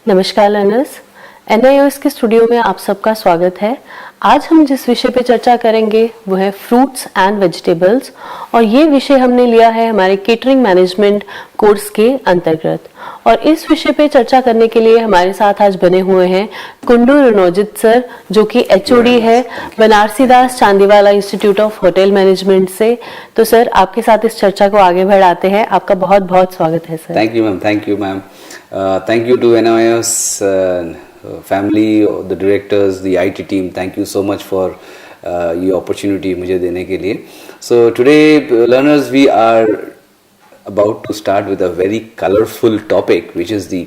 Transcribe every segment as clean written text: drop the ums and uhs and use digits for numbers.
नमस्कार learners, NIOS के studio में आप सबका स्वागत है। आज हम जिस विषय पे चर्चा करेंगे वो है फ्रूट्स एंड वेजिटेबल्स, और ये विषय हमने लिया है हमारे केटरिंग मैनेजमेंट कोर्स के अंतर्गत। और इस विषय पे चर्चा करने के लिए हमारे साथ आज बने हुए हैं कुंडू रणोजित सर, जो कि एचओडी है Banarsi Das Chandiwala institute of hotel management से। तो सर, आपके साथ इस चर्चा को आगे बढ़ाते हैं। आपका बहुत बहुत स्वागत है sir. Thank you ma'am. Thank you to NIOS family, the directors, the IT team. Thank you so much for ये opportunity मुझे देने के लिए. So today, learners, we are about to start with a very colorful topic, which is the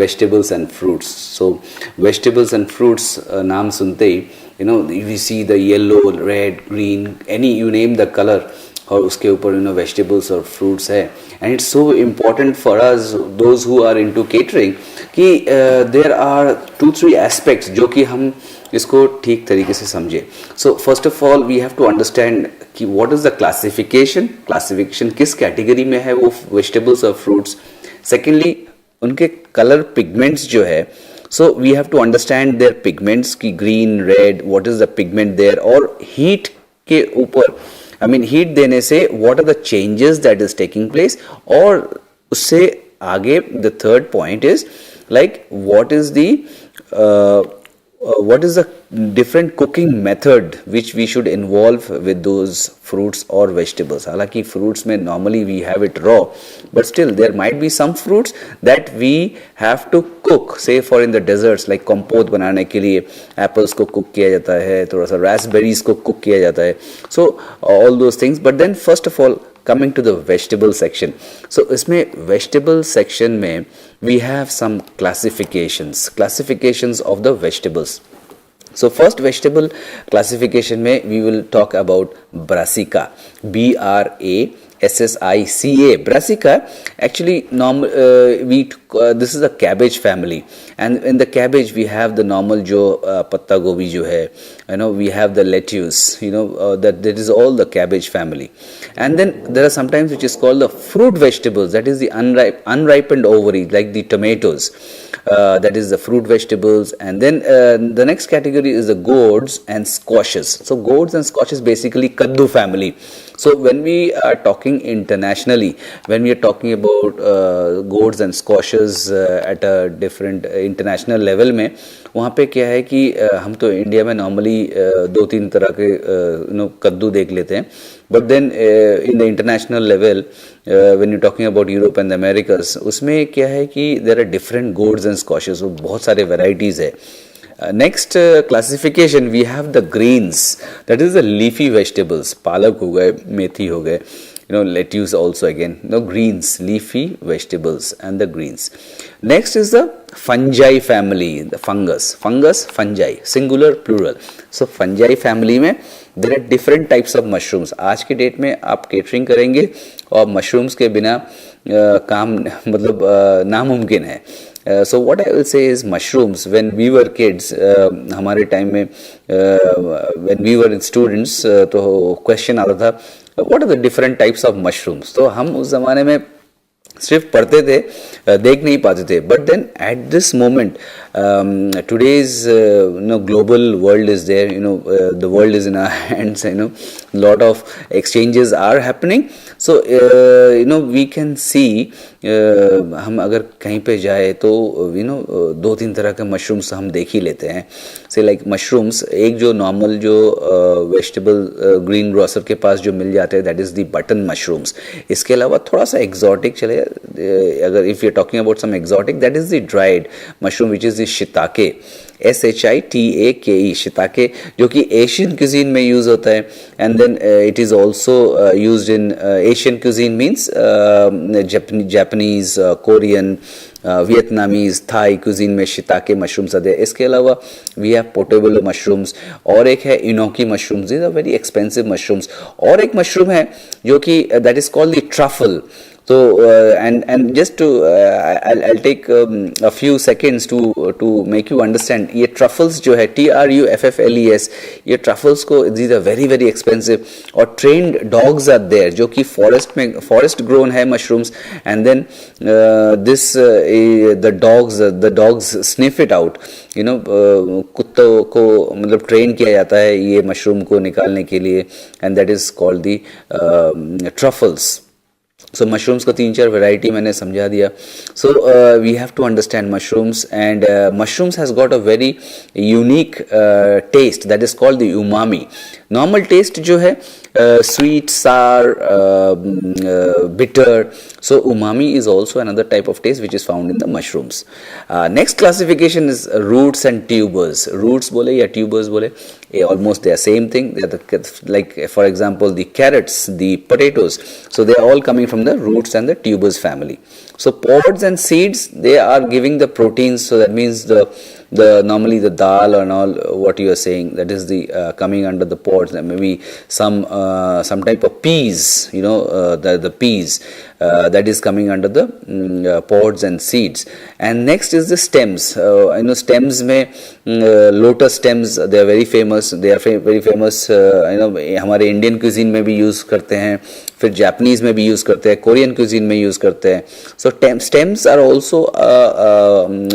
vegetables and fruits. So vegetables and fruits नाम सुनते ही, we see the yellow, red, green, you name the color. और उसके ऊपर vegetables और fruits है, and it's so important for us those who are into catering कि there are 2-3 aspects जो कि हम इसको ठीक तरीके से समझे. So first of all we have to understand कि व्हाट इज द क्लासिफिकेशन किस कैटेगरी में है वो वेजिटेबल्स और फ्रूट्स. सेकेंडली, उनके कलर पिगमेंट्स जो है, so we have to understand their pigments की green, red, what is the pigment there, और हीट के ऊपर हीट देने से what are the changes that is taking place, और उससे आगे the third point is like what is the different cooking method which we should involve with those fruits or vegetables. हालांकि fruits में normally we have it raw, but still there might be some fruits that we have to cook, say for in the desserts like compote बनाने के लिए apples को cook किया जाता है, थोड़ा सा raspberries को cook किया जाता है, so all those things. But then first of all, coming to the vegetable section, so इसमें vegetable section में we have some classifications of the vegetables. So first vegetable classification में we will talk about brassica, BRASSICA. Brassica actually this is a cabbage family, and in the cabbage we have the normal जो पत्ता गोभी जो है, we have the lettuce, that is all the cabbage family. And then there are sometimes which is called the fruit vegetables, that is the unripened ovaries like the tomatoes. That is the fruit vegetables. And then the next category is the gourds and squashes. So gourds and squashes basically kaddu family. So when we are talking internationally, when we are talking about gourds and squashes at a different international level में, वहाँ पे क्या है कि हम तो India में normally 2-3 तरह के कद्दू देख लेते हैं, but then in the international level when you talking about Europe and Americas, उसमें क्या है कि there are different gourds and squashes, बहुत सारे वेराइटीज है. Next classification we have the greens, that is the leafy vegetables, palak हो गए, मेथी हो गए, lettuce also again, greens, leafy vegetables and the greens. Next is the fungi family, the fungi, singular, plural. So fungi family में there are different types of mushrooms. आज के date में आप catering करेंगे और मशरूम्स के बिना काम मतलब नामुमकिन है. So what I will say is mushrooms, when we were kids, हमारे टाइम में when we were students, तो क्वेश्चन आता था what are the different types of mushrooms. तो हम उस ज़माने में सिर्फ पढ़ते थे, देख नहीं पाते थे. But then at this moment today's global world is there, the world is in our hands, lot of exchanges are happening. So we can see, हम अगर कहीं पे जाए तो 2-3 तरह के मशरूम्स हम देख ही लेते हैं. से लाइक मशरूम्स, एक जो नॉर्मल जो वेजिटेबल ग्रीन ग्रोसर के पास जो मिल जाते हैं, that is the button mushrooms. इसके अलावा थोड़ा सा एक्जॉटिक चले, अगर if you talking about some exotic, that is the dried mushroom which is the shiitake, SHITAKE, shiitake, जो कि एशियन क्यूजीन में यूज़ होता है. And then it is also used in Asian cuisine means Japanese, Korean, Vietnamese, Thai cuisine में shiitake mushrooms आते हैं. इसके अलावा वी हैव पोर्टेबल मशरूम्स, और एक है enoki mushrooms, these are very expensive mushrooms. और एक मशरूम है जो कि that is called the truffle. So and just to I'll take a few seconds to make you understand. ये truffles जो है TRUFFLES, ये truffles को these are very very expensive, और trained dogs are there जो कि forest grown है mushrooms, and then the dogs sniff it out, you know, कुत्तों को मतलब train किया जाता है ये mushroom को निकालने के लिए, and that is called the truffles. So mushrooms को 3-4 variety मैंने समझा दिया. So we have to understand mushrooms, and mushrooms has got a very unique taste that is called the umami. Normal taste जो है sweet, sour, bitter. So umami is also another type of taste which is found in the mushrooms. Next classification is roots and tubers. Roots बोले या tubers बोले, almost they are same thing. They are like for example the carrots, the potatoes. So they are all coming from the roots and the tubers family. So pods and seeds, they are giving the proteins. So that means the normally the dal and all what you are saying, that is the coming under the pods, and maybe some type of peas, you know, the peas that is coming under the pods and seeds. And next is the stems. You know, stems में lotus stems, they are very famous. They are very famous. You know, हमारे Indian cuisine में भी use करते हैं, फिर Japanese में भी use करते हैं, Korean cuisine में use करते हैं. So stems are also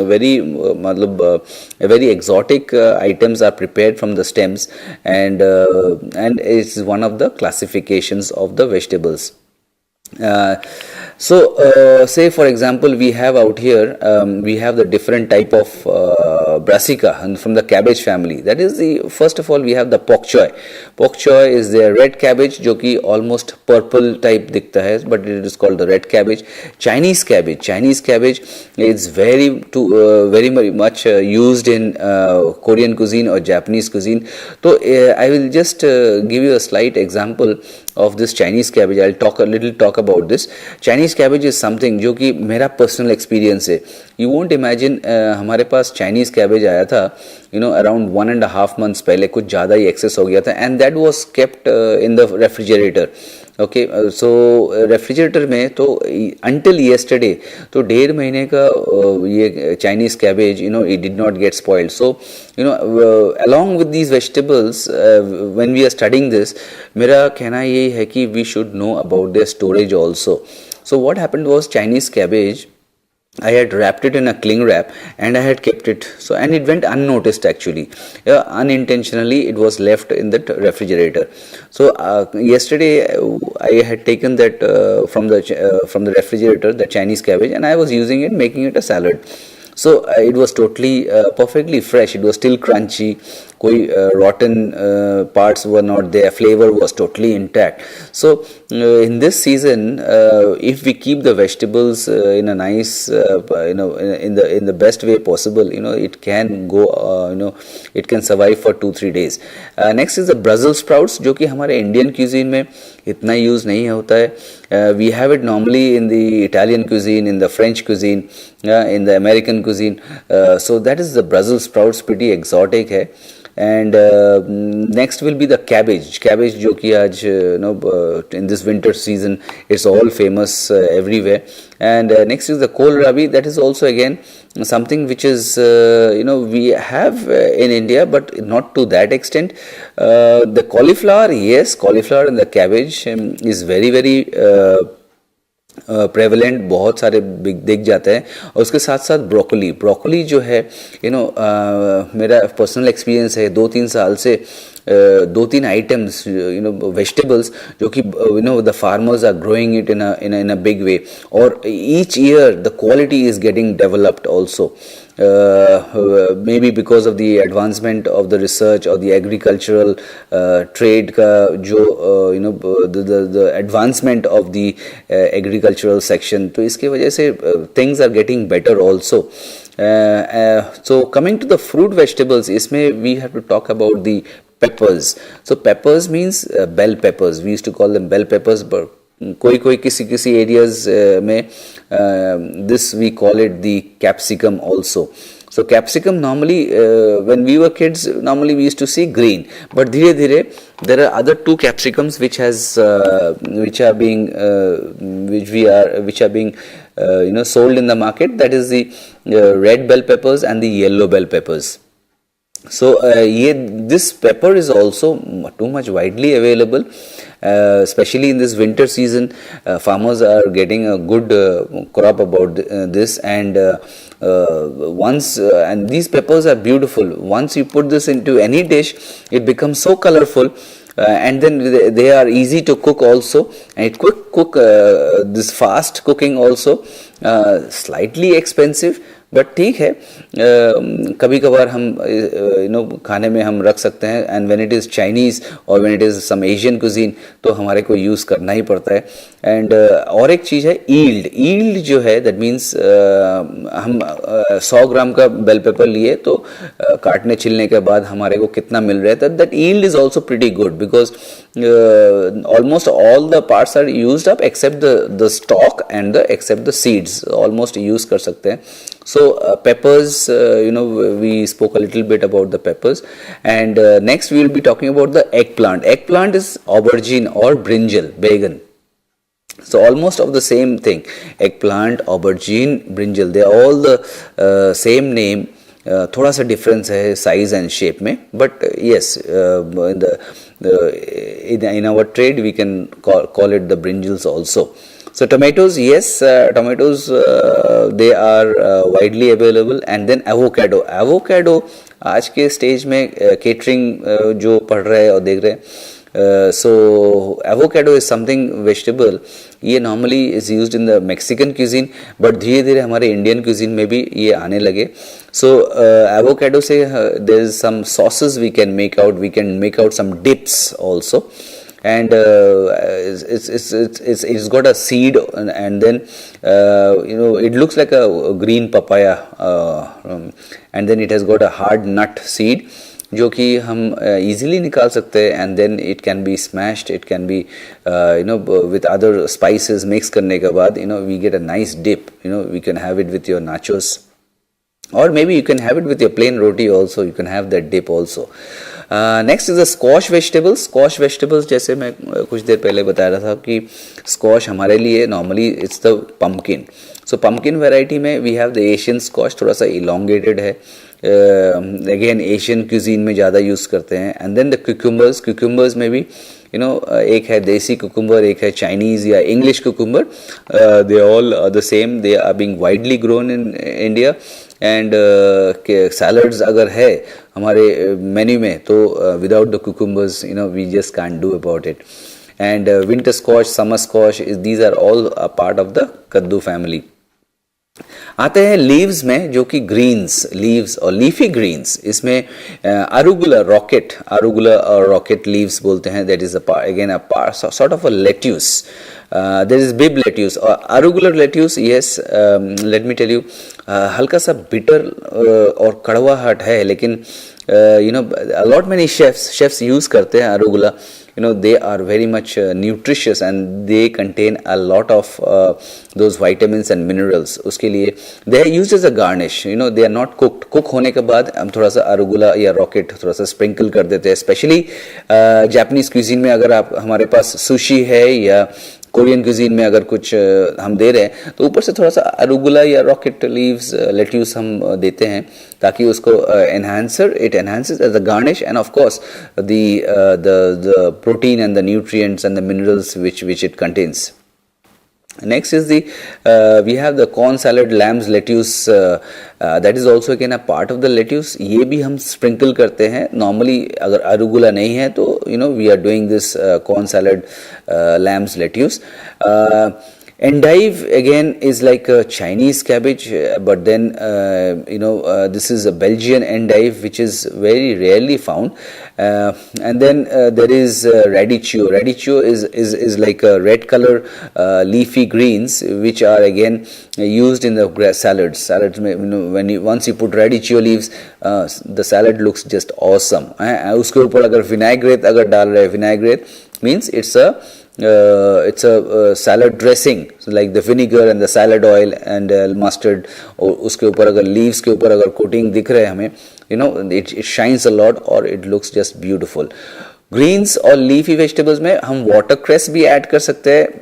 very मतलब very exotic items are prepared from the stems, and it's one of the classifications of the vegetables. So say for example we have out here we have the different type of brassica from the cabbage family. That is the first of all we have the pok choy. Pok choy is the red cabbage जो कि almost purple type दिखता है, but it is called the red cabbage. Chinese cabbage is very much used in Korean cuisine or Japanese cuisine. So I will just give you a slight example of this Chinese cabbage. I'll talk about this. Chinese cabbage is something जो कि मेरा personal experience है. You won't imagine हमारे पास Chinese cabbage आया था, you know, around 1.5 months पहले, कुछ ज़्यादा ही excess हो गया था, and that was kept in the refrigerator. Okay, so refrigerator में तो until yesterday तो 1.5 महीने का ये Chinese cabbage, you know, it did not get spoiled. So you know, along with these vegetables, when we are studying this, मेरा कहना यही है कि we should know about their storage also. So what happened was Chinese cabbage, I had wrapped it in a cling wrap and I had kept it. So and it went unnoticed actually. Unintentionally it was left in the refrigerator. So yesterday I had taken that from the refrigerator, the Chinese cabbage, and I was using it, making it a salad. So it was totally perfectly fresh. It was still crunchy. कोई rotten parts were not there. Flavor was totally intact. So in this season, if we keep the vegetables in a nice, you know, in the best way possible, you know, it can go, you know, it can survive for 2-3 days. Next is the Brussels sprouts, जो कि हमारे Indian cuisine में इतना use नहीं होता है. We have it normally in the Italian cuisine, in the French cuisine, in the American cuisine. So that is the Brussels sprouts, pretty exotic है. And next will be the cabbage जो कि आज you know in this winter season it's all famous everywhere. And next is the kohlrabi. That is also again something which is you know we have in India, but not to that extent. The cauliflower, yes, cauliflower and the cabbage is very very prevalent, बहुत सारे दिख जाते हैं. और उसके साथ साथ broccoli जो है, यू नो, मेरा पर्सनल एक्सपीरियंस है 2-3 साल से 2-3 आइटम्स, यू नो, वेजिटेबल्स जो कि you know the farmers are growing it in a big way, और each year the quality is getting developed also. Maybe because of the advancement of the research or the agricultural trade का जो you know the advancement of the agricultural section, तो इसके वजह से things are getting better also. So coming to the fruit vegetables, इसमें we have to talk about the peppers. So peppers means bell peppers. We used to call them bell peppers, but कोई किसी areas में this we call it the capsicum also. So capsicum normally, when we were kids, normally we used to see green, but धीरे धीरे there are other two capsicums which are being sold in the market. That is the red bell peppers and the yellow bell peppers. So this pepper is also too much widely available, especially in this winter season. Farmers are getting a good crop about this, and and these peppers are beautiful. Once you put this into any dish, it becomes so colorful. And then they are easy to cook also, and it cook this fast cooking also, slightly expensive, but ठीक है. कभी कभार हम खाने में हम रख सकते हैं, and when it is Chinese और when it is some Asian cuisine तो हमारे को यूज़ करना ही पड़ता है. एंड और एक चीज़ है ईल्ड जो है, दैट मीन्स हम 100 ग्राम का बेल पेपर लिए तो काटने छिलने के बाद हमारे को कितना मिल रहा है, that yield is also pretty good, because almost all the parts are used up except the stalk and except the seeds, almost use कर सकते हैं. So peppers, we spoke a little bit about the peppers, and next we will be talking about the eggplant. Eggplant is aubergine or brinjal, baigan. So almost of the same thing. Eggplant, aubergine, brinjal, they are all the same name. थोड़ा सा difference है size and shape में, but yes in our trade we can call it the brinjals also. So tomatoes, yes, tomatoes they are widely available. And then avocado आज के stage में catering जो पढ़ रहे हैं और देख रहे हैं, so avocado is something vegetable. ये normally is used in the Mexican cuisine, but धीरे धीरे हमारे Indian cuisine में भी ये आने लगे. So avocado से there is some sauces we can make out some dips also, and it's got a seed, and then it looks like a green papaya, and then it has got a hard nut seed जो कि हम easily निकाल सकते हैं, and then it can be smashed, it can be with other spices mix करने के बाद we get a nice dip. We can have it with your nachos, or maybe you can have it with your plain roti also. You can have that dip also. Next is the squash vegetables. Squash vegetables जैसे मैं कुछ देर पहले बता रहा था कि squash हमारे लिए normally it's the pumpkin. So pumpkin variety में we have the Asian squash, थोड़ा सा elongated है. Again Asian cuisine में ज़्यादा यूज़ करते हैं. And then the cucumbers में भी एक है देसी cucumber, एक है Chinese या English cucumber. They all are the same. They are being widely grown in India. And salads अगर है हमारे मेन्यू में तो without the cucumbers we just can't do about it. And winter squash, summer squash, these are all a part of the कद्दू family. आते हैं leaves में, जो कि ग्रीन्स लीव्स और लीफी ग्रीन्स. इसमें अरुगुला और रॉकेट लीव्स बोलते हैं. That is again a sort of a lettuce. There is bibb lettuce और arugula lettuce. Yes, let me tell you, हल्का सा बिटर और कड़वाहट है, लेकिन अलॉट मेनी शेफ्स यूज करते हैं arugula. They are very much nutritious, and they contain a lot of those vitamins and minerals. उसके लिए they are used as a garnish. They are not cooked. Cook होने के बाद हम थोड़ा सा अरुगुला या रॉकेट थोड़ा सा स्प्रिंकल कर देते हैं. स्पेशली जापानीज क्यूजीन में अगर आप हमारे पास सुशी है या कोरियन क्यूजीन में अगर कुछ हम दे रहे हैं तो ऊपर से थोड़ा सा अरुगुला या रॉकेट लीव्स लेट्यूस हम देते हैं, ताकि उसको it enhances as a garnish, and of course the protein and the nutrients and the minerals which it contains. Next is we have the corn salad, lamb's lettuce. That is also again a part of the lettuce. ये भी हम sprinkle करते हैं. Normally अगर arugula नहीं है तो we are doing this corn salad, lamb's lettuce. Endive again is like a Chinese cabbage, but then this is a Belgian endive which is very rarely found. And then there is radicchio. Radicchio is like a red color leafy greens which are again used in the salads. When once you put radicchio leaves, the salad looks just awesome. उसके ऊपर अगर vinaigrette अगर डाल रहे हैं, vinaigrette means it's a it's a salad dressing, so like the vinegar and the salad oil and mustard, और उसके ऊपर अगर leaves के ऊपर अगर coating दिख रहा है हमें, you know, it shines a lot और it looks just beautiful. Greens और leafy vegetables में हम watercress भी add कर सकते हैं.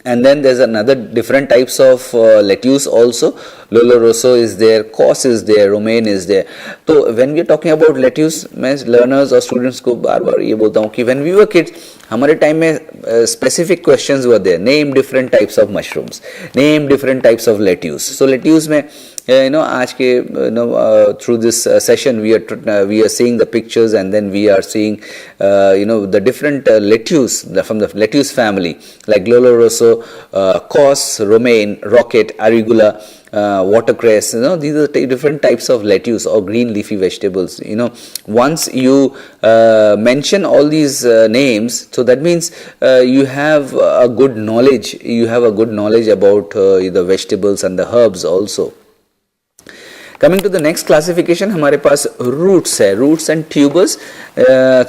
And then there's another different types of lettuce also. Lolo Rosso is there, cos is there, romaine is there. So when we are talking about lettuce, मैं learners और students को बार बार ये बोलता हूँ कि when we were kids, हमारे time में specific questions were there. Name different types of mushrooms, name different types of lettuce. So lettuce में you know, आज के through this session we are seeing the pictures, and then we are seeing the different lettuce from the lettuce family, like Lolo Rosso, cos, romaine, rocket, arugula, watercress. These are different types of lettuce or green leafy vegetables. Once you mention all these names, so that means you have a good knowledge. You have a good knowledge about the vegetables and the herbs also. Coming to the next classification, हमारे पास roots है, roots and tubers.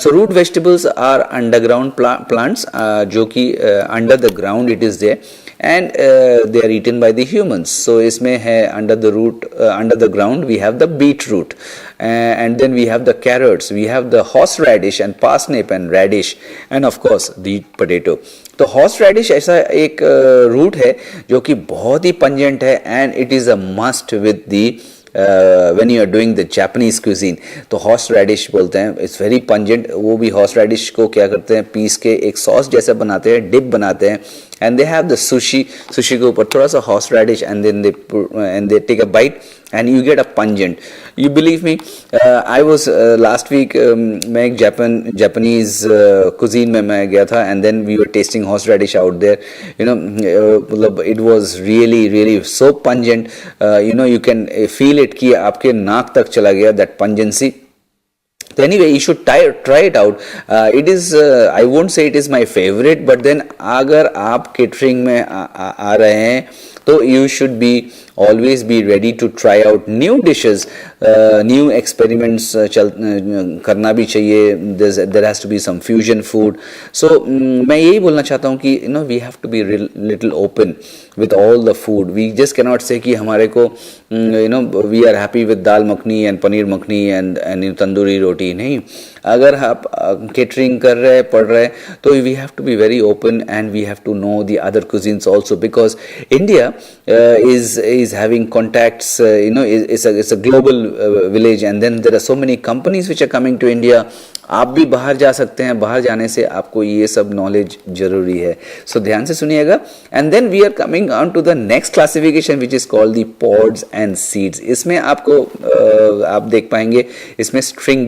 So root vegetables are underground plants, जो कि under the ground it is there, and they are eaten by the humans. So इसमें है under the ground we have the beetroot, and then we have the carrots, we have the horseradish and parsnip and radish, and of course the potato. तो horse reddish ऐसा एक root है जो कि बहुत ही pungent है, and it is a must with the when you are doing the Japanese cuisine. तो horse reddish बोलते हैं, इट्स वेरी पंजेंट. वो भी हॉर्स रेडिश को क्या करते हैं, पीस के एक सॉस जैसा बनाते हैं, डिप बनाते हैं, and they have the sushi के ऊपर थोड़ा सा horse radish, and then they take a bite and you get a pungent. You believe me, I was last week मैं एक Japanese cuisine में मैं गया था, and then we were tasting horse radish out there. It was really so pungent. You can feel it कि आपके नाक तक चला गया, that pungency. So anyway, you should try it out. It is, I won't say it is my favorite, but then अगर आप catering में आ रहे हैं, तो you should be always be ready to try out new dishes, new experiments करना भी चाहिए. There has to be some fusion food. So मैं यही बोलना चाहता हूँ कि we have to be little open with all the food. We just cannot say कि हमारे को we are happy with dal makhani and paneer makhani and tandoori रोटी. नहीं, अगर आप catering कर रहे हैं, पढ़ रहे हैं, तो we have to be very open, and we have to know the other cuisines also, because India is having contacts. It's a global village, and then there are so many companies which are coming to India. आप भी बाहर जा सकते हैं, बाहर जाने से आपको ये सब नॉलेज जरूरी है. सो ध्यान से सुनिएगा. And then we are coming on to the next classification which is called the pods and seeds. इसमें आपको आप देख पाएंगे इसमें स्ट्रिंग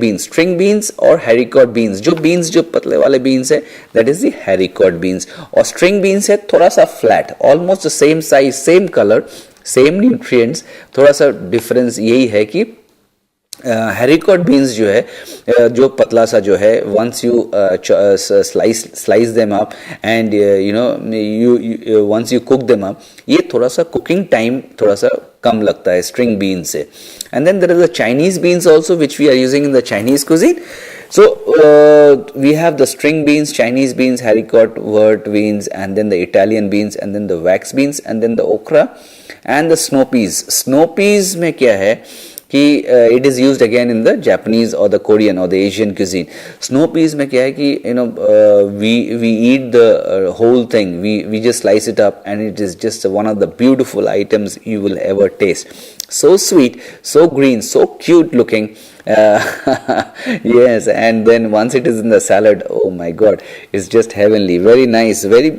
बीन्स और हैरिकॉट बीन्स. जो पतले वाले बीन्स है, दैट इज द हैरिकॉट बीन्स, और स्ट्रिंग बीन्स है थोड़ा सा flat, almost the same size, same colour, same nutrients. थोड़ा सा डिफरेंस यही है कि हैरिकॉट बीन्स जो है, जो पतला सा जो है, once you slice them up and once you cook them up, ये थोड़ा सा कुकिंग टाइम थोड़ा सा कम लगता है स्ट्रिंग बीन से. And then there is the Chinese beans also which we are using in the Chinese cuisine. So we have the string beans, Chinese beans, haricot, wort beans, and then the Italian beans, and then the wax beans, and then the okra and the snow peas. Snow peas में क्या है कि it is used again in the Japanese or the Korean or the Asian cuisine. Snow peas में क्या है कि we eat the whole thing. We just slice it up, and it is just one of the beautiful items you will ever taste. So sweet, so green, so cute looking. Yes, and then once it is in the salad, oh my God, it's just heavenly. Very nice, very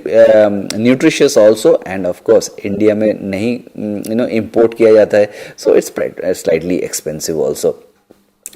nutritious also, and of course India में नहीं import किया जाता है, so it's slightly expensive also.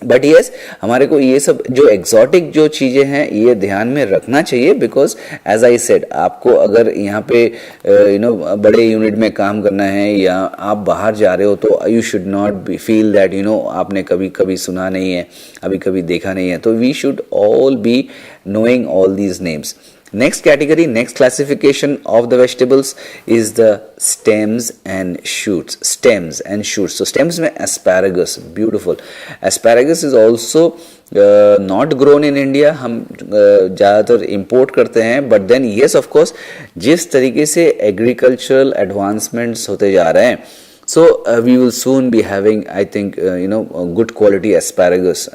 But yes, हमारे को ये सब जो एग्जॉटिक जो चीज़ें हैं ये ध्यान में रखना चाहिए, बिकॉज एज आई सेड, आपको अगर यहाँ पे बड़े यूनिट में काम करना है या आप बाहर जा रहे हो, तो you should not be feel that आपने कभी सुना नहीं है, कभी देखा नहीं है. तो we should all be knowing all these names. Next category, next classification of the vegetables is the stems and shoots. Stems and shoots. So stems में asparagus, beautiful. Asparagus is also not grown in India. हम ज़्यादातर import करते हैं. But then yes, of course, जिस तरीके से agricultural advancements होते जा रहे हैं, so we will soon be having, I think, good quality asparagus,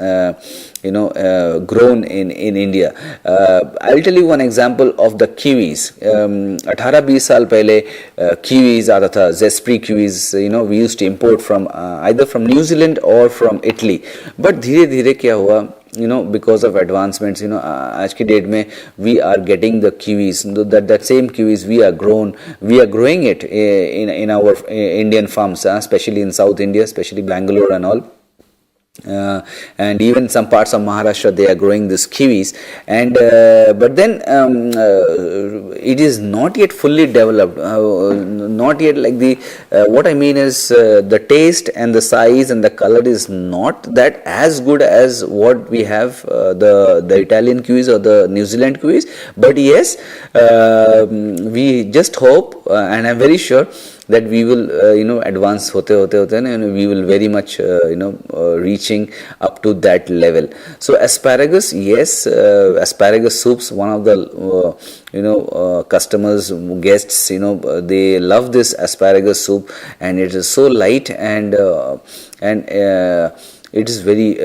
grown in India. I'll tell you one example of the kiwis. 18-20 साल पहले kiwis आता था, zespri kiwis, we used to import from either from New Zealand or from Italy. But धीरे धीरे क्या हुआ, because of advancements, आज की डेट में we are getting the kiwis, that same kiwis we are growing it in our Indian farms, especially in South India, especially Bangalore and all. And even some parts of Maharashtra, they are growing this kiwis, and but then it is not yet fully developed, not yet like the what I mean is the taste and the size and the color is not that as good as what we have the Italian kiwis or the New Zealand kiwis. But yes, we just hope and I'm very sure that we will advance hote and we will very much reaching up to that level. So asparagus, yes, asparagus soups, one of the customers, guests, they love this asparagus soup, and it is so light and it is very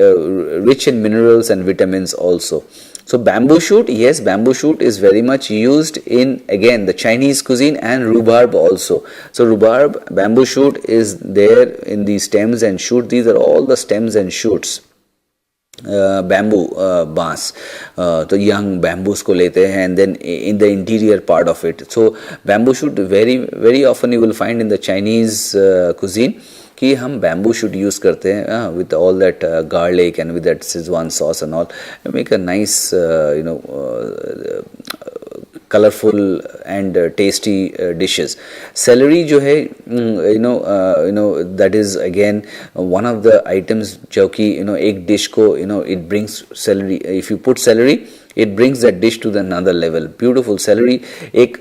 rich in minerals and vitamins also. So bamboo shoot, yes, bamboo shoot is very much used in, again, the Chinese cuisine, and rhubarb also. So rhubarb, bamboo shoot is there in the stems and shoot. These are all the stems and shoots. Bamboo बांस, तो young bamboos को लेते हैं, and then in the interior part of it. So bamboo shoot very often you will find in the Chinese cuisine कि हम bamboo shoot use करते हैं with all that garlic and with that Szechuan sauce and all, make a nice colorful and tasty dishes. Celery जो है that is again one of the items जो कि एक dish को it brings celery. If you put celery, it brings that dish to the another level. Beautiful celery, एक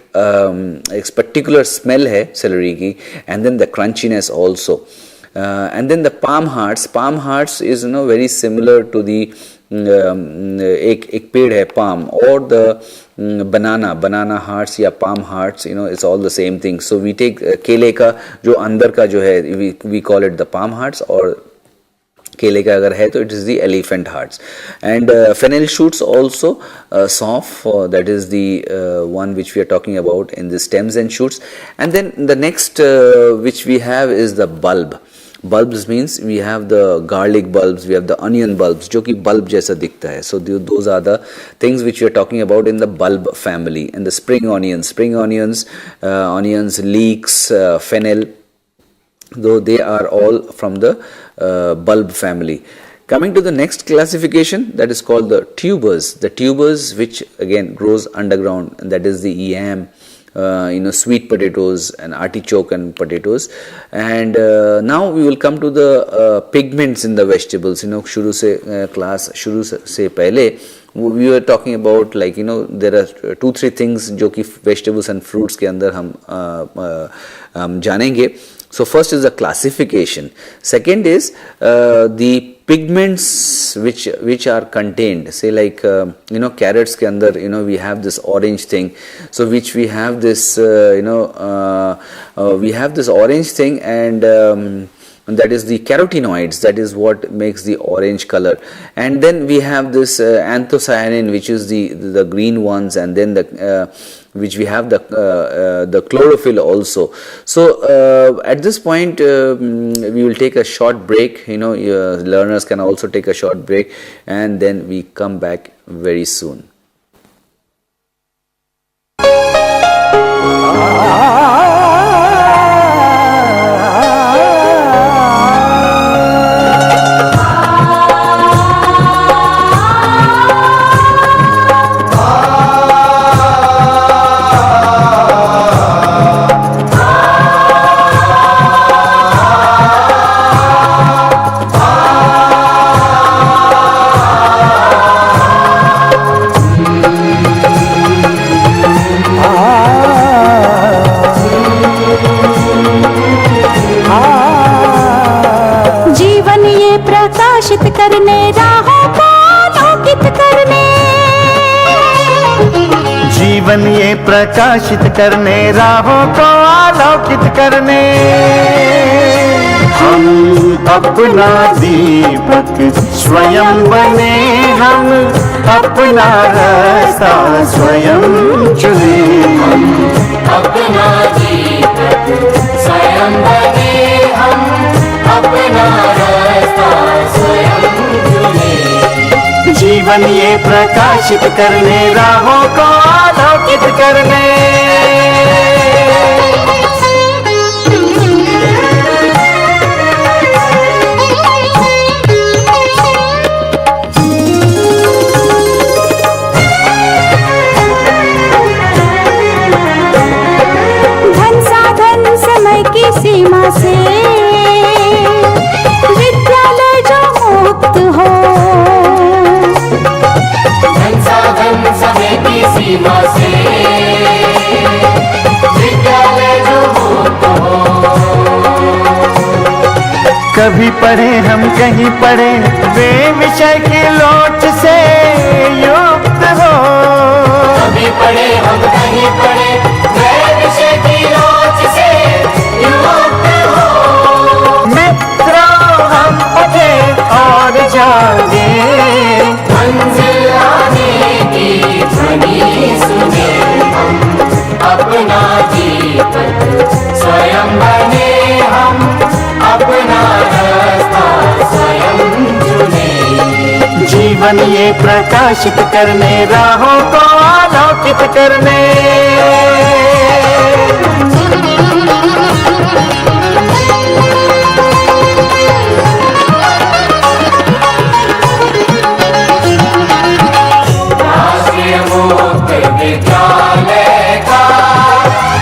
particular smell है celery की, and then the crunchiness also. And then the palm hearts is very similar to the एक पेड़ है palm, or the banana hearts या palm hearts, it's all the same thing. So we take केले का जो अंदर का जो है, we call it the palm hearts, or केले का अगर है तो it is the elephant hearts. And fennel shoots also, soft, that is the one which we are talking about in the stems and shoots. And then the next which we have is the bulb. Bulbs means we have the garlic bulbs, we have the onion bulbs, जो कि bulb जैसा दिखता है. So those are the things which we are talking about in the bulb family. And the spring onions, leeks, fennel, though they are all from the bulb family. Coming to the next classification, that is called the tubers. The tubers which again grows underground, and that is the yam, sweet potatoes and artichoke and potatoes. And now we will come to the pigments in the vegetables. शुरू से पहले we were talking about, like, there are 2-3 things जो कि vegetables and fruits के अंदर हम जानेंगे. So first is the classification. Second is the pigments which are contained. Say like carrots के अंदर we have this orange thing. So which we have this we have this orange thing, and that is the carotenoids, that is what makes the orange color. And then we have this anthocyanin, which is the green ones, and then the which we have the chlorophyll also. So at this point we will take a short break. Learners can also take a short break, and then we come back very soon. प्रकाशित करने, राहों को आलोकित करने। जीवन ये प्रकाशित करने, राहों को आलोकित करने। हम अपना दीपक स्वयं बने, हम अपना रास्ता स्वयं चुने। हम अपना दीपक स्वयं बने, हम अपना रास्ता स्वयं चुने। जीवन ये प्रकाशित करने, राहों को आलोकित करने। की सीमा से विद्यालय जो मुक्त हो, धन साधन समय की सीमा से विद्यालय जो मुक्त हो। कभी पढ़े हम कहीं पढ़े, वे विषय की लोच से युक्त हो। कभी पढ़े हम कहीं पढ़े, वे विषय की लोच से युक्त हो। मित्रों हम उठे और जागे, मंजिल आने की ध्वनि सुने। हम अपना दीपक स्वयं बने, हम अपना रास्ता स्वयं चुने। जीवन ये प्रकाशित करने, राहों को आलोकित करने। राष्ट्रीय मुक्त विद्यालय का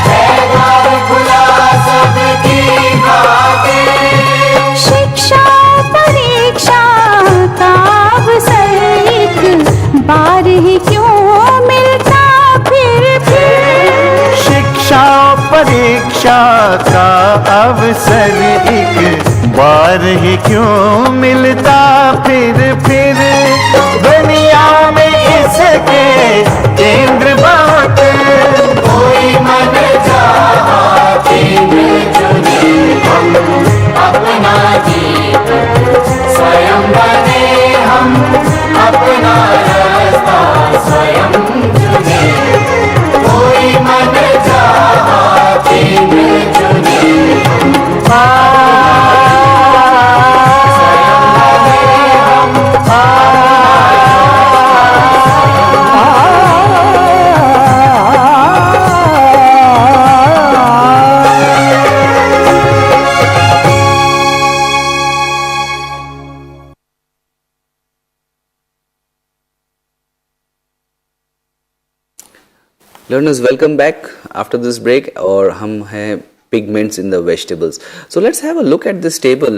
द्वार खुला सबकी खातिर। शिक्षा परीक्षा का अवसर एक बार ही क्यों मिलता फिर। शिक्षा परीक्षा का अवसर एक बार ही क्यों मिलता फिर। दुनिया में इसके केंद्र बहुत, कोई मन चाहा केंद्र चुने। हम अपना दीपक स्वयं बने, हम अपना रास्ता स्वयं चुने। कोई मन चाहा केंद्र चुने। Learners, welcome back after this break और हम हैं pigments in the vegetables. So let's have a look at this table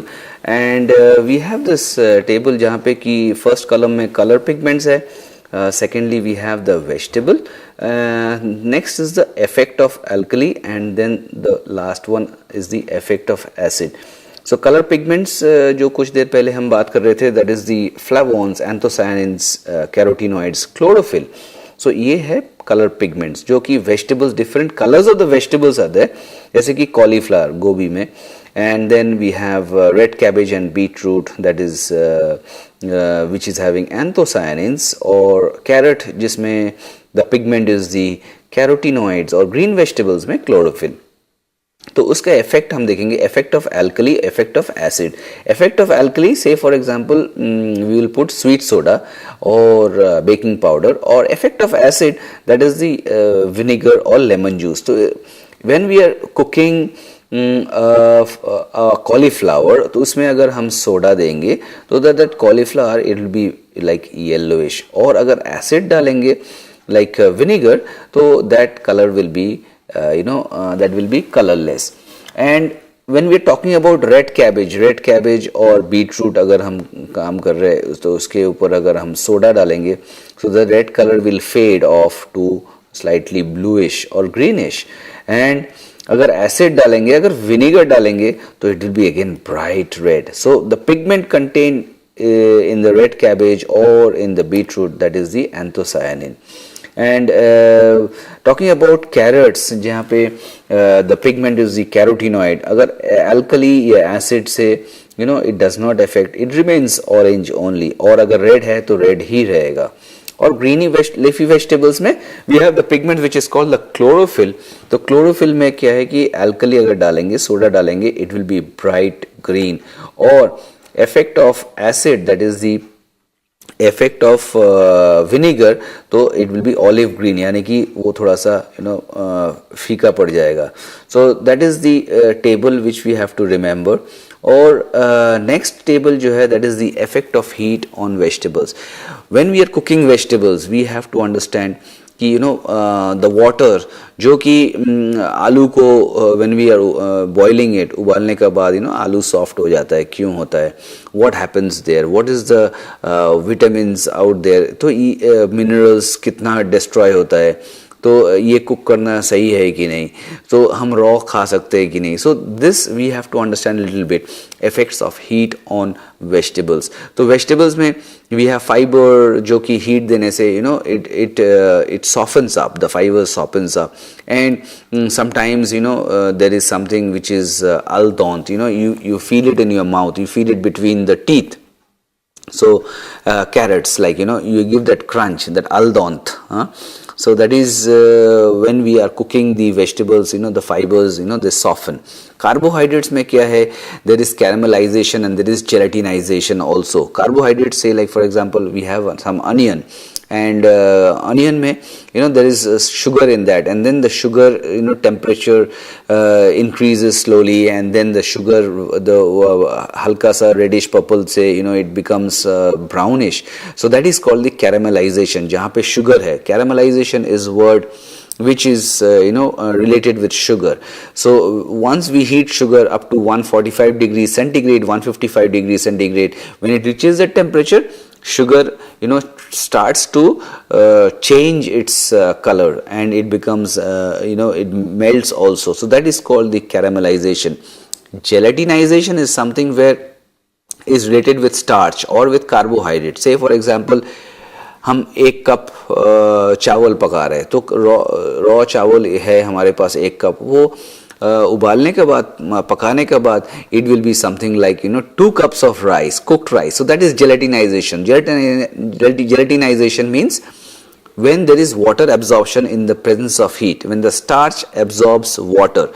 and we have this table जहाँ पे कि first column में color pigments है, secondly we have the vegetable, next is the effect of alkali and then the last one is the effect of acid. So color pigments जो कुछ देर पहले हम बात कर रहे थे, that is the flavones, anthocyanins, carotenoids, chlorophyll. So ये है कलर पिगमेंट्स जो कि vegetables, different colours of the vegetables are there, जैसे कि कॉलीफ्लावर गोभी में, and then we have red cabbage and beetroot that is which is having anthocyanins, और carrot जिसमें the pigment is the carotenoids, और green vegetables में chlorophyll. तो उसका इफेक्ट हम देखेंगे, effect of alkali, effect of acid. Effect of alkali, say for example we will put sweet soda और baking powder, और effect of acid that is the vinegar और lemon juice. तो when we are cooking cauliflower, तो उसमें अगर हम soda देंगे तो that cauliflower it will be like yellowish, और अगर एसिड डालेंगे लाइक विनेगर तो that colour will be that will be colorless. And when we are talking about red cabbage और beetroot अगर हम काम कर रहे हैं तो उसके ऊपर अगर हम सोडा डालेंगे so the red color will fade off to slightly bluish or greenish. And अगर एसिड डालेंगे, अगर विनेगर डालेंगे तो it will be again bright red. So the pigment contain in the red cabbage or in the beetroot, that is the anthocyanin. And talking about carrots, जहाँ पे the pigment is the carotenoid, अगर alkali या acid से it does not affect, it remains orange only, और अगर red है तो red ही रहेगा. और greeny leafy vegetables में we have the pigment which is called the chlorophyll. तो chlorophyll में क्या है कि alkali अगर डालेंगे, सोडा डालेंगे, it will be bright green. और effect of acid, that is the effect of vinegar, तो it will be olive green, यानी कि वो थोड़ा सा फीका पड़ जाएगा. So that is the table which we have to remember. और next table जो है, that is the effect of heat on vegetables. When we are cooking vegetables, we have to understand कि the water जो कि आलू को when we are boiling it, उबालने के बाद आलू soft हो जाता है, क्यों होता है, what happens there, what is the vitamins out there, तो minerals कितना destroy होता है, तो ये कुक करना सही है कि नहीं, तो हम रॉ खा सकते हैं कि नहीं. So this we have to understand little bit effects of heat on vegetables. तो वेजिटेबल्स में वी हैव फाइबर जो कि हीट देने से it softens up, the fiber softens up, and sometimes there is something which is aldont, you feel it in your mouth, you feel it between the teeth. So carrots, like you give that crunch, that aldont, so that is when we are cooking the vegetables, the fibers, they soften. Carbohydrates में क्या है, there is caramelization and there is gelatinization also. Carbohydrates, say like for example we have some onion, and onion में there is sugar in that, and then the sugar temperature increases slowly, and then the sugar, the halka sa reddish purple से it becomes brownish. So that is called the caramelization, जहाँ पे sugar है. Caramelization is word which is related with sugar. So once we heat sugar up to 145 degrees centigrade, 155 degrees centigrade, when it reaches that temperature, sugar starts to change its color, and it becomes it melts also. So that is called the caramelization. Gelatinization is something where is related with starch or with carbohydrate. Say for example हम एक cup चावल पका रहे हैं, तो raw चावल है हमारे पास एक कप, वो उबालने के बाद, पकाने के बाद, it will be something like 2 cups of rice, cooked rice. So that is gelatinization. Gelatinization means when there is water absorption in the presence of heat, when the starch absorbs water.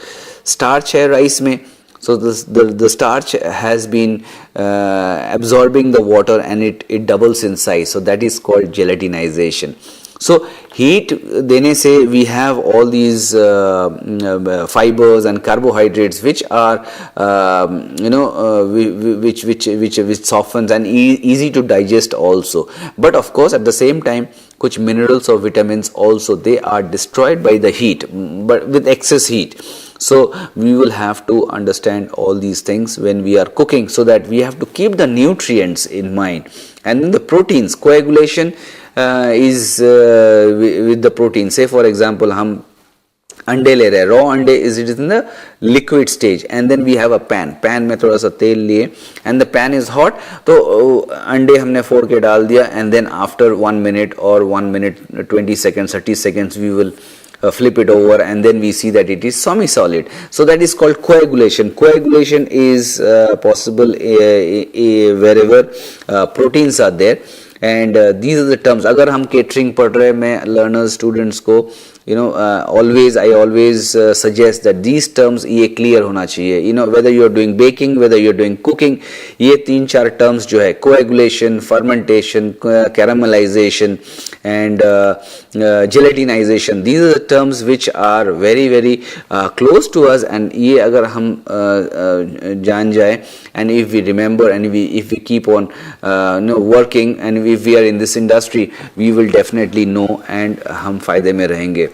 Starch है rice में, so the starch has been absorbing the water, and it doubles in size. So that is called gelatinization. So heat देने से we have all these fibers and carbohydrates which are which softens and easy to digest also. But of course at the same time कुछ minerals or vitamins also, they are destroyed by the heat, but with excess heat. So we will have to understand all these things when we are cooking, so that we have to keep the nutrients in mind. And then the proteins, coagulation is with the protein. Say for example हम अंडे ले रहे हैं, raw अंडे is it in the liquid stage, and then we have a pan में थोड़ा सा तेल लिए, and the pan is hot, तो अंडे हमने फोड़ के डाल दिया, एंड देन आफ्टर 1 मिनट और 1 minute 20 seconds 30 seconds we will flip it over, and then we see that it is semi-solid. So that is called coagulation. Coagulation is possible wherever proteins are there, and these are the terms. अगर हम catering पढ़ रहे हैं, मैं learners students को I always suggest that these terms ये clear होना चाहिए. Whether you are doing baking, whether you are doing cooking, ये 3-4 terms जो है, coagulation, fermentation, caramelization, and gelatinization, these are the terms which are very very close to us, and ये अगर हम जान जाए, and if we remember, and if we keep on working, and if we are in this industry, we will definitely know, and हम फायदे में रहेंगे.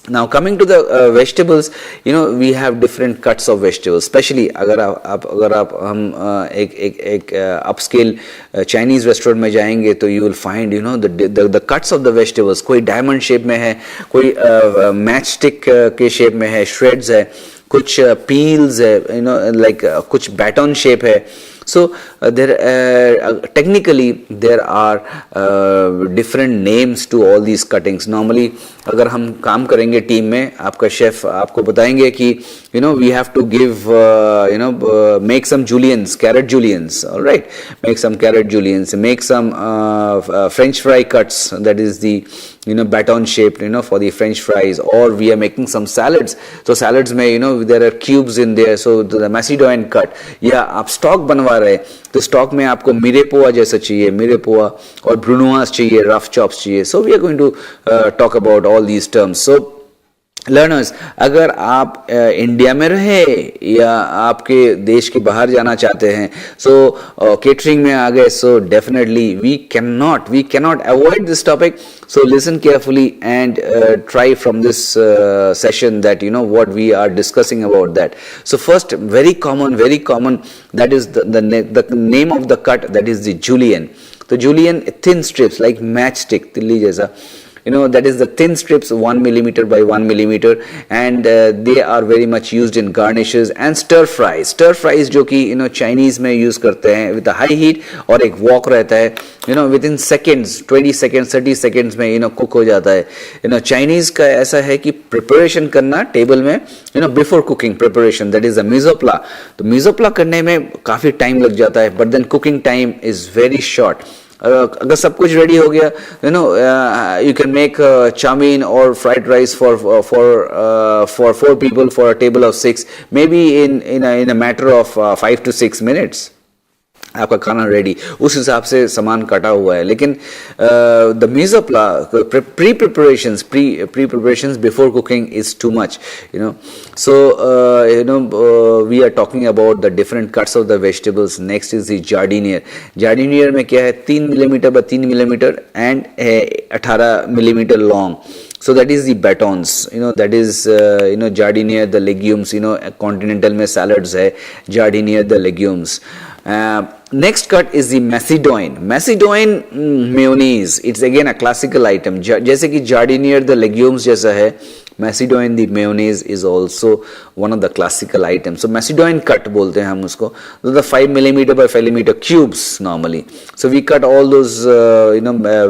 Now coming to the vegetables, we have different cuts of vegetables. Especially अगर आप हम एक upscale Chinese restaurant में जाएंगे तो you will find the cuts of the vegetables. कोई diamond shape में है, कोई matchstick के shape में है, shreds है, कुछ peels है, like कुछ baton shape है. So technically there are different names to all these cuttings. Normally अगर हम काम करेंगे टीम में, आपका शेफ आपको बताएंगे कि we have to give make some juliennes, carrot juliennes, all right, make some carrot juliennes, make some French fry cuts, that is the baton shaped for the French fries, or we are making some salads. So salads में there are cubes in there, so the Macedonian cut. या आप stock बनवा रहे तो stock में आपको मिरेपोआ जैसा चाहिए, मिरेपोआ, और ब्रुनोआस चाहिए, रफ चॉप्स चाहिए. So we are going to talk about all these terms. So learners, अगर आप इंडिया में रहे या आपके देश के बाहर जाना चाहते हैं, सो केटरिंग में आ गए, so definitely we can not avoid this topic. So listen carefully and try from this session that what we are discussing about that. So first, very common, that is the name of the cut, that is the julienne. So julienne, thin strips like matchstick, tilli jaisa. That is the thin strips, 1 millimeter by 1 millimeter, and they are very much used in garnishes and stir fries. Stir fries जो कि Chinese में use करते हैं with a high heat, और एक wok रहता है, within seconds, 20 seconds, 30 seconds में cook हो जाता है. Chinese का ऐसा है कि preparation करना table में before cooking preparation, that is the misopla. तो misopla करने में काफी time लग जाता है, but then cooking time is very short. अगर सब कुछ रेडी हो गया, you can make chow mein or fried rice for 4 people for a table of 6, maybe in a matter of 5 to 6 minutes. आपका खाना रेडी, उस हिसाब से सामान कटा हुआ है. लेकिन the mise en place, pre preparations before cooking is too much, so we are talking about the different cuts of the vegetables. Next is the jardiniere. Jardiniere में क्या है, 3 millimetre by 3 millimetre and 18 millimetre long. So that is the batons, that is jardiniere the legumes, continental में salads है, jardiniere the legumes. Next cut is the Macedonian mayonnaise. It's again a classical item. जैसे कि jardiniere the legumes जैसा है, Macedonian the mayonnaise is also one of the classical items. So Macedonian cut बोलते हैं हम उसको. So the 5 millimeter by 5 millimeter cubes normally. So we cut all those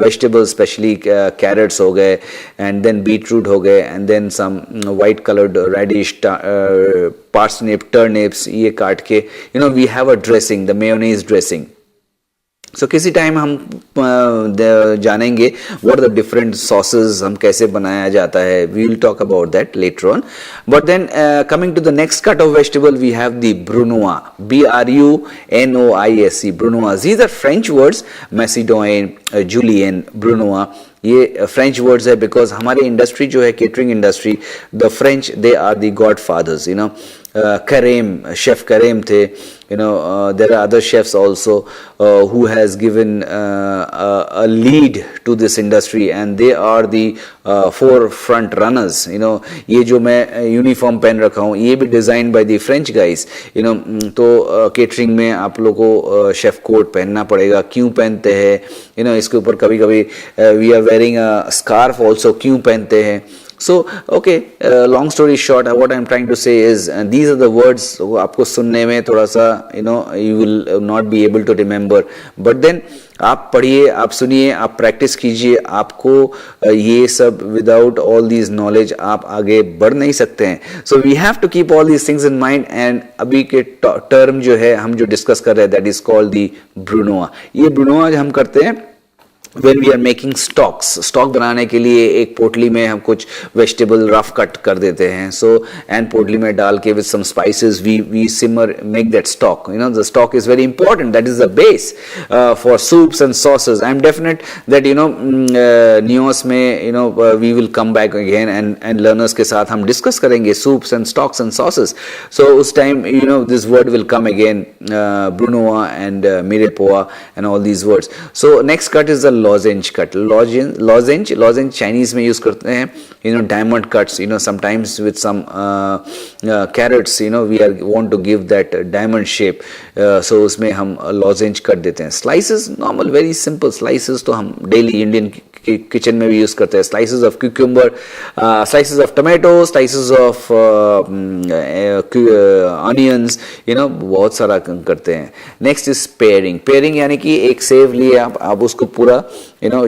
vegetables, especially carrots हो गए, and then beetroot हो गए, and then some white colored radish, parsnip, turnips, ये काट के we have a dressing, the mayonnaise dressing. So किसी time हम जानेंगे what are the different sauces, हम कैसे बनाया जाता है. We will talk about that later on. But then coming to the next cut of vegetable, we have the brunoise, Brunoise, brunoise. These are French words, Macedonian, julienne, brunoise. ये French words है because हमारी industry जो है, catering industry, the French they are the godfathers. Careme, chef Careme थे. There are other chefs also who has given a lead to this industry, and they are the forefront runners. ये जो मैं uniform पहन रखा हूँ, ये भी design by the French guys. तो केटरिंग में आप लोगों को शेफ कोट पहनना पड़ेगा. क्यों पहनते हैं? इसके ऊपर कभी कभी we are wearing a scarf also. क्यों पहनते हैं? So, okay, long story short, what I'm trying to say is these are the words आपको सुनने में थोड़ा सा you will not be able to remember, but then आप पढ़िए, आप सुनिए, आप प्रैक्टिस कीजिए. आपको ये सब without all these knowledge आप आगे बढ़ नहीं सकते हैं. So we have to keep all these things in mind. And अभी के टर्म जो है हम जो डिस्कस कर रहे हैं, that is called the brunoise. ये brunoise हम करते हैं when we are making stocks. Stock बनाने के लिए एक पोटली में हम कुछ वेजिटेबल रफ कट कर देते हैं. सो एंड पोटली में डाल के with some spices we simmer, make that stock. The stock is very important. That is the base for soups and sauces. I am definite that news में we will come back again and learners के साथ हम discuss करेंगे soups and stocks and sauces. So उस time this word will come again, brunoise and mirepoix and all these words. So next cut is the lozenge cut. Lozenge Chinese में use करते हैं. Diamond cuts, sometimes with some carrots, we want to give that diamond shape, so उसमें हम लॉजेंज cut देते हैं. Slices normal very simple slices तो हम daily Indian kitchen में भी यूज करते हैं. Slices of cucumber, slices of tomato, slices of onions, बहुत सारा करते हैं. नेक्स्ट इज पेयरिंग यानी कि एक सेव लिए आप उसको पूरा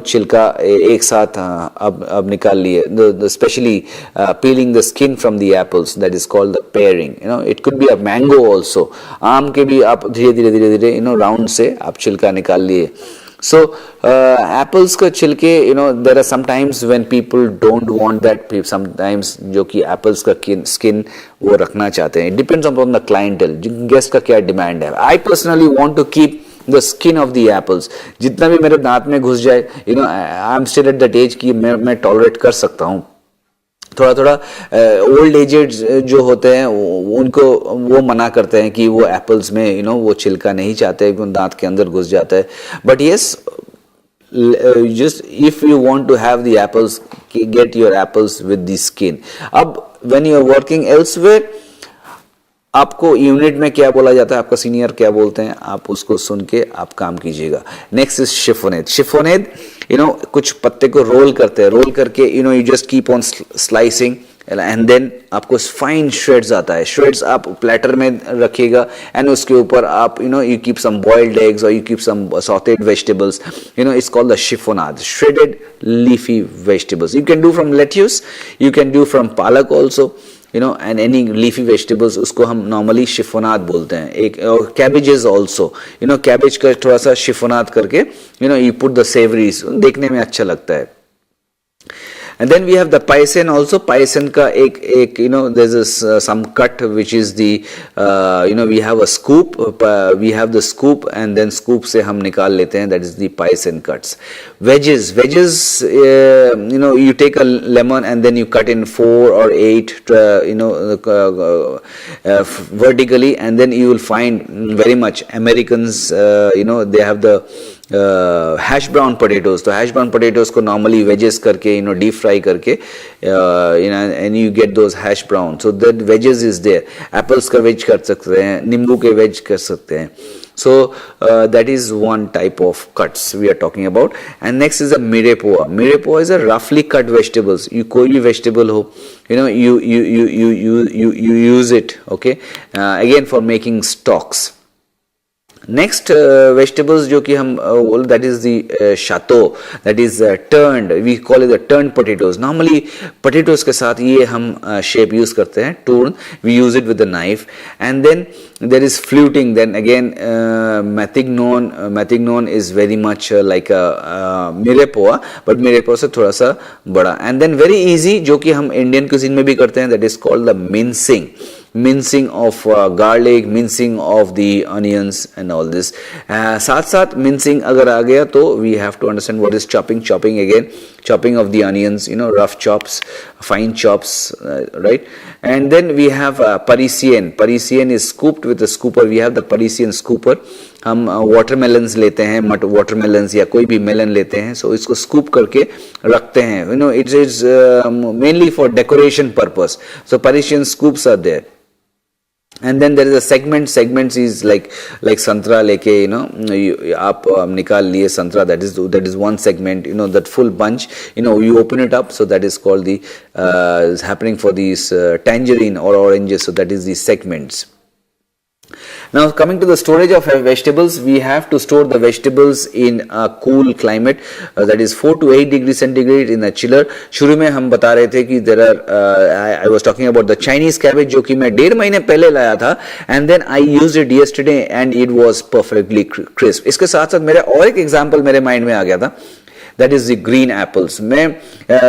छिलका एक साथ अब निकाल लिए, specially peeling the skin from the apples, that is called the paring. It could be a mango also. आम के भी आप धीरे धीरे राउंड से आप छिलका निकाल लिए. So apples का छिलके, there are sometimes when people don't want that, sometimes जो कि apples का skin वो रखना चाहते हैं. It depends upon the clientele, guest का क्या डिमांड है. I personally want to keep the skin of the apples. जितना भी मेरे दांत में घुस जाए, I am still at that age कि मैं टॉलरेट कर सकता हूँ. थोड़ा ओल्ड एजेड जो होते हैं उनको वो मना करते हैं कि वो एप्पल्स में वो छिलका नहीं चाहते, दांत के अंदर घुस जाता है. But yes, just if you want to have the apples, get your apples with the skin. अब when you are working elsewhere, आपको यूनिट में क्या बोला जाता है, आपका सीनियर क्या बोलते हैं, आप उसको सुन के आप काम कीजिएगा. Next is chiffonade. कुछ पत्ते को रोल करते हैं, रोल करके you just keep on slicing and then आपको फाइन श्रेड्स आता है. श्रेड्स आप प्लेटर में रखिएगा एंड उसके ऊपर आप you keep some boiled eggs और you keep some sauteed vegetables. It's called the chiffonade, shredded leafy vegetables. You can do from lettuce, you can do from palak also, and any leafy vegetables, उसको हम normally शिफोनाद बोलते हैं. एक और cabbages also, cabbage का थोड़ा सा शिफोनाद करके you put the savories, देखने में अच्छा लगता है. And then we have the paisen also. Paisen का एक there's some cut which is the we have a scoop, we have the scoop and then scoop से हम निकाल लेते हैं, that is the paisen cuts. Wedges, you take a lemon and then you cut in 4 or 8 vertically, and then you will find very much Americans they have the hash brown potatoes. तो hash brown potatoes को normally wedges करके deep fry करके and you get those hash brown. So that wedges is there. Apples का wedge कर सकते हैं, नींबू के wedge कर सकते हैं. So that is one type of cuts we are talking about. And next is a mirepoix. Mirepoix is a roughly cut vegetables. You कोई भी vegetable हो, you use it, okay, again for making stocks. Next vegetables जो कि हम that is the chateau, that is turned, we call it the turned potatoes. Normally potatoes के साथ ये हम shape use करते हैं, turn, we use it with the knife. And then there is fluting. Then again matignon is very much like a mirepoix, but mirepoix से थोड़ा सा बड़ा. And then very easy जो कि हम Indian cuisine में भी करते हैं, that is called the mincing of garlic, mincing of the onions and all this. साथ साथ mincing अगर आ गया तो we have to understand what is chopping again, chopping of the onions, rough chops, fine chops, right. And then we have Parisian is scooped with a scooper. We have the Parisian scooper. हम watermelons लेते हैं, watermelons या कोई भी melon लेते हैं, so इसको scoop करके रखते हैं. It is mainly for decoration purpose. So Parisian scoops are there. And then there is a segments is like संतरा लेके आप निकाल लिए संतरा, that is one segment, that full bunch, you open it up, so that is called the is happening for these tangerine or oranges, so that is the segments. Now coming to the storage of vegetables, we have to store the vegetables in a cool climate, that is 4 to 8 degrees centigrade in a chiller. शुरू में हम बता रहे थे कि there are I was talking about the Chinese cabbage जो कि मैं 1.5 महीने पहले लाया था, and then I used it yesterday and it was perfectly crisp. इसके साथ साथ मेरा और एक example मेरे mind में आ गया था, that is the green apples. मैं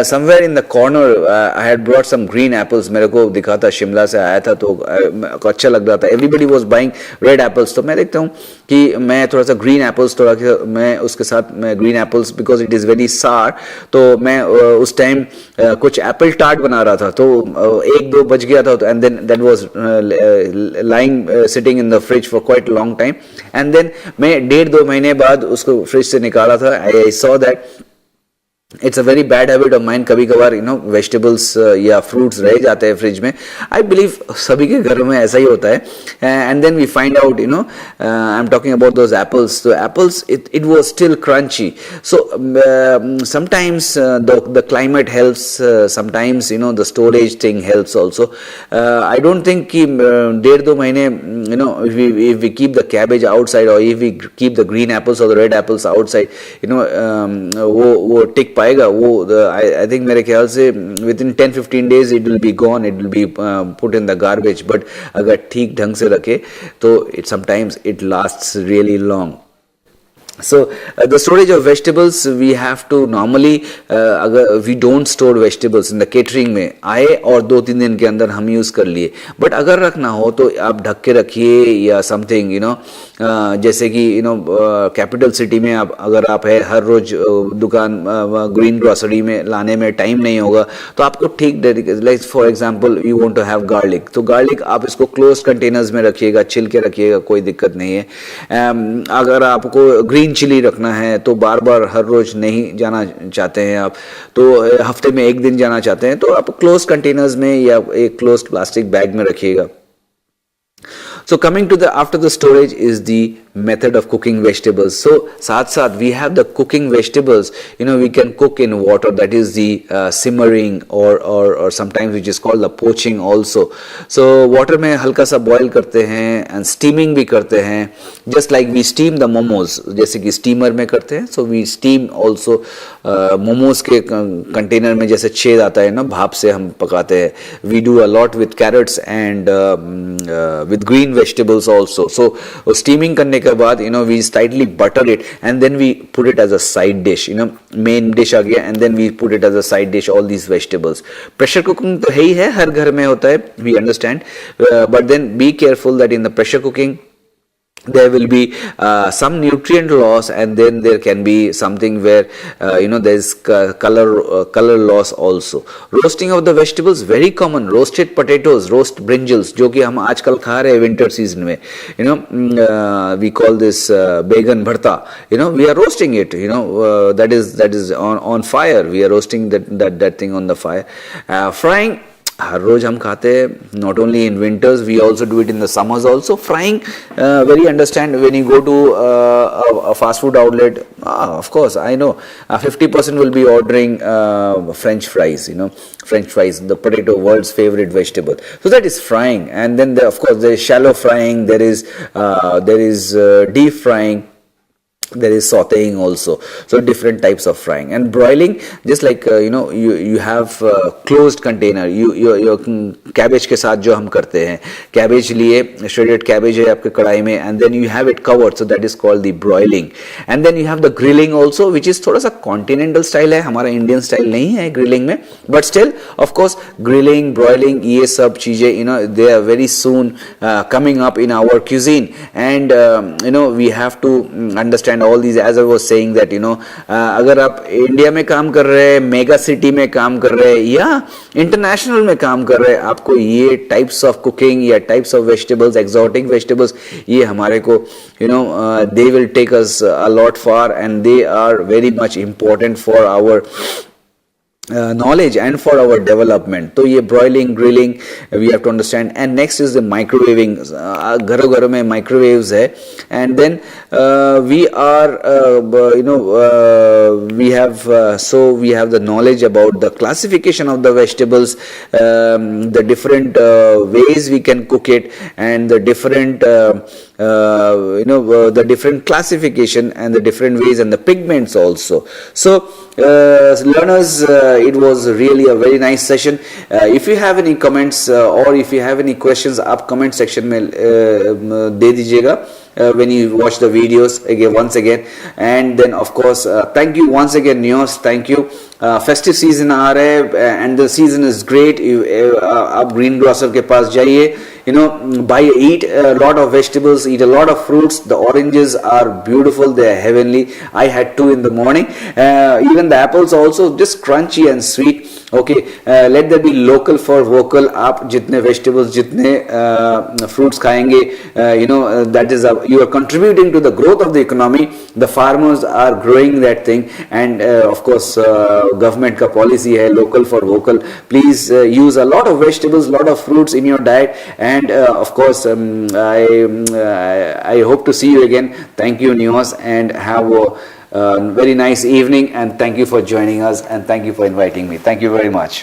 somewhere in the corner I had brought some green apples. मेरे को दिखा था, शिमला से आया था तो अच्छा लग रहा था. Everybody was buying red apples. तो मैं देखता हूँ कि मैं थोड़ा सा ग्रीन एप्पल्स मैं उसके साथ मैं green apples because it is very सार, तो मैं उस टाइम कुछ एप्पल टार्ट बना रहा था, तो 1-2 बज गया था, and then that was lying sitting in the fridge for quite long time, एंड देन मैं 1.5-2 महीने बाद उसको फ्रिज से निकाला था. I saw that it's a very bad habit of mind. कभी कभार वेजिटेबल्स या फ्रूट्स रह जाते हैं फ्रिज में. आई बिलीव सभी के घरों में ऐसा ही होता है. And then we find out I am talking about those apples. तो apples it was still crunchy. So sometimes the climate helps, sometimes the storage thing helps also. I don't think कि 1.5-2 महीने if we keep the cabbage outside, or if we keep the green apples or the red apples outside, वो टिक पाएगा वो. I think मेरे ख्याल से within 10-15 days it will be gone, it will B put in the garbage. But अगर ठीक ढंग से रखे तो it sometimes it lasts really long. So the storage of vegetables, we have to normally अगर we don't store vegetables in the catering में आए और 2-3 दिन के अंदर हम यूज़ कर लिए. बट अगर रखना हो तो आप ढक के रखिए या समथिंग जैसे कि कैपिटल सिटी में अगर आप है हर रोज दुकान ग्रीन ग्रोसरी में लाने में टाइम नहीं होगा, तो आपको ठीक like for example you want to have garlic, तो गार्लिक आप इसको क्लोज कंटेनर्स में रखिएगा, छिल के रखिएगा, कोई दिक्कत नहीं है. अगर आपको ग्रीन चिली रखना है तो बार बार हर रोज नहीं जाना चाहते हैं आप, तो हफ्ते में 1 दिन जाना चाहते हैं, तो आप क्लोज कंटेनर्स में या एक क्लोज प्लास्टिक बैग में रखिएगा. So coming to after the storage is the method of cooking vegetables. So साथ we have the cooking vegetables. We can cook in water, that is the simmering or sometimes which is called the poaching also. So water में हल्का सा boil करते हैं and steaming भी करते हैं. Just like we steam the momos, जैसे कि steamer में करते हैं. So we steam also momos के container में जैसे छेद आता है ना, भाप से हम पकाते हैं. We do a lot with carrots and with green vegetables also. So steaming करने के बाद we slightly butter it and then we put it as a side dish. Main dish आ गया and then we put it as a side dish all these vegetables. Pressure cooking तो है ही है, हर घर में होता है, we understand, but then be careful that in the pressure cooking there will be some nutrient loss, and then there can be something where there is color loss also. Roasting of the vegetables very common. Roasted potatoes, roast brinjals, जो कि हम आजकल खा रहे हैं winter season में. We call this बैगन भरता. We are roasting it. That is on fire. We are roasting that thing on the fire. Frying, हर रोज हम खाते हैं, not only in winters, we also do it in the summers also. Frying, very understand when you go to a fast food outlet, of course I know 50% will be ordering French fries. French fries, the potato, world's favorite vegetable. So that is frying, and then of course there is shallow frying, there is deep frying. There is sauteing also. So different types of frying. And broiling, just like you have closed container. your cabbage के साथ जो हम करते हैं, cabbage लिए, shredded cabbage है आपके कढ़ाई में, and then you have it covered, so that is called the broiling. And then you have the grilling also, which is थोड़ा सा continental style है, हमारा Indian style नहीं है grilling में, but still of course grilling, broiling, ये सब चीजें they are very soon coming up in our cuisine. And we have to understand all these, as I was saying that अगर आप इंडिया में काम कर रहे हैं, मेगा सिटी में काम कर रहे हैं या इंटरनेशनल में काम कर रहे हैं, आपको ये टाइप्स ऑफ कुकिंग या types of vegetables, exotic vegetables, ये हमारे को they will take us a lot far, and they are very much important for our knowledge and for our development. तो ये broiling, grilling, we have to understand. And next is the microwaving. घरों घरों में microwaves है. And then we are we have the knowledge about the classification of the vegetables, the different ways we can cook it, and the different the different classification and the different ways, and the pigments also. So learners, it was really a very nice session. If you have any comments or if you have any questions, आप comment section में दे दीजिएगा when you watch the videos again, once again. And then of course thank you once again, Nios, thank you. Festive season आ रहा है and the season is great. आप green grocer के पास जाइए, eat a lot of vegetables, eat a lot of fruits. The oranges are beautiful, they are heavenly. I had 2 in the morning. Even the apples also just crunchy and sweet. Okay, let there be local for vocal. आप जितने vegetables, जितने fruits खाएंगे, that is you are contributing to the growth of the economy. The farmers are growing that thing, and of course government का policy है local for vocal. Please use a lot of vegetables, lot of fruits in your diet, and of course I hope to see you again. Thank you, Nios, and have a very nice evening, and thank you for joining us, and thank you for inviting me. Thank you very much.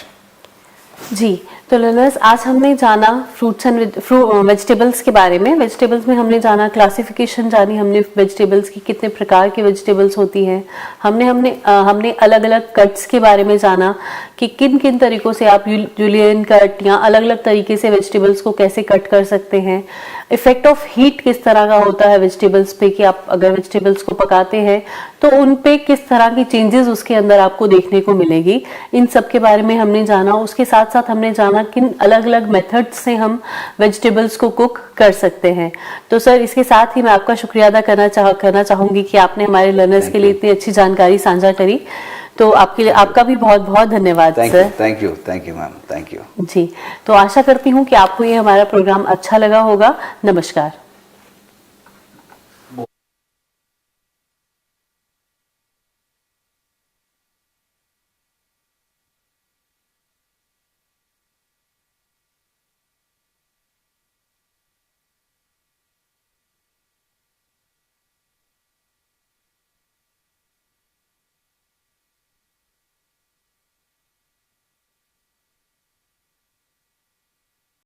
जी, तो learners, आज हमने जाना fruits and vegetables के बारे में. Vegetables में हमने जाना क्लासिफिकेशन जानी, हमने वेजिटेबल्स की कितने प्रकार की वेजिटेबल्स होती हैं. हमने अलग अलग कट्स के बारे में जाना कि किन किन तरीकों से आप जूलियन कट या अलग अलग तरीके से वेजिटेबल्स को कैसे कट कर सकते हैं. इफेक्ट ऑफ हीट किस तरह का होता है वेजिटेबल्स पे, कि आप अगर वेजिटेबल्स को पकाते हैं तो उन पे किस तरह की चेंजेस उसके अंदर आपको देखने को मिलेगी. इन सब के बारे में हमने जाना. उसके साथ साथ हमने जाना किन अलग अलग मेथड्स से हम वेजिटेबल्स को कुक कर सकते हैं. तो सर, इसके साथ ही मैं आपका शुक्रिया अदा करना चाहूंगी कि आपने हमारे लर्नर्स के लिए इतनी अच्छी जानकारी साझा करी. तो आपके लिए आपका भी बहुत बहुत धन्यवाद sir. Thank you ma'am, thank you. जी, तो आशा करती हूँ कि आपको ये हमारा प्रोग्राम अच्छा लगा होगा. नमस्कार.